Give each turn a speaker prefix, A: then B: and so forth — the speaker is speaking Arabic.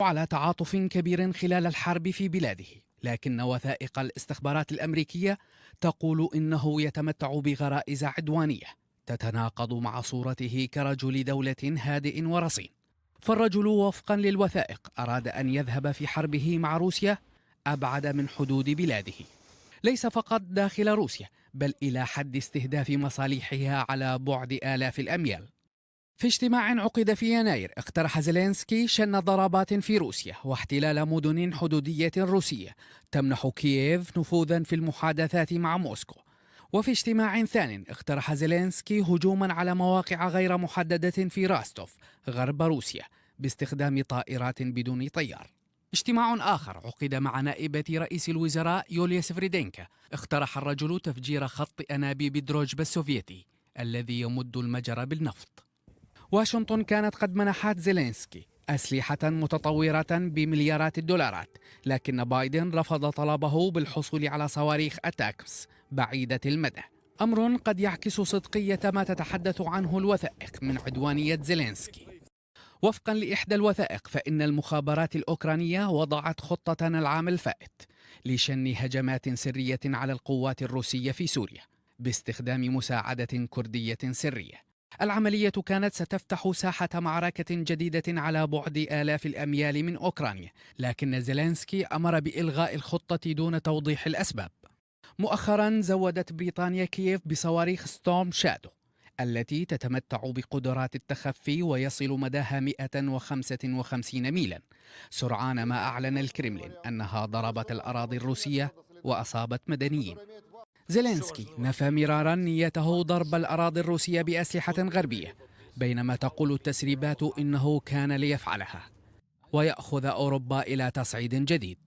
A: على تعاطف كبير خلال الحرب في بلاده، لكن وثائق الاستخبارات الأمريكية تقول إنه يتمتع بغرائز عدوانية تتناقض مع صورته كرجل دولة هادئ ورصين. فالرجل وفقا للوثائق أراد أن يذهب في حربه مع روسيا أبعد من حدود بلاده، ليس فقط داخل روسيا بل إلى حد استهداف مصالحها على بعد آلاف الأميال. في اجتماع عقد في يناير اقترح زيلينسكي شن ضربات في روسيا واحتلال مدن حدودية روسية تمنح كييف نفوذا في المحادثات مع موسكو. وفي اجتماع ثان اقترح زيلينسكي هجوما على مواقع غير محددة في راستوف غرب روسيا باستخدام طائرات بدون طيار. اجتماع آخر عقد مع نائبة رئيس الوزراء يوليا سفريدينكا اقترح الرجل تفجير خط أنابيب دروجبا السوفيتي الذي يمد المجرى بالنفط. واشنطن كانت قد منحت زيلينسكي أسلحة متطورة بمليارات الدولارات، لكن بايدن رفض طلبه بالحصول على صواريخ أتاكمس بعيدة المدى، أمر قد يعكس صدقية ما تتحدث عنه الوثائق من عدوانية زيلينسكي. وفقا لإحدى الوثائق فإن المخابرات الأوكرانية وضعت خطة العام الفائت لشن هجمات سرية على القوات الروسية في سوريا باستخدام مساعدة كردية سرية. العملية كانت ستفتح ساحة معركة جديدة على بعد آلاف الأميال من أوكرانيا، لكن زيلينسكي أمر بإلغاء الخطة دون توضيح الأسباب. مؤخرا زودت بريطانيا كييف بصواريخ ستورم شادو التي تتمتع بقدرات التخفي ويصل مداها 155 ميلا، سرعان ما أعلن الكرملين أنها ضربت الأراضي الروسية وأصابت مدنيين. زيلينسكي نفى مرارا نيته ضرب الأراضي الروسية بأسلحة غربية، بينما تقول التسريبات إنه كان ليفعلها ويأخذ أوروبا إلى تصعيد جديد.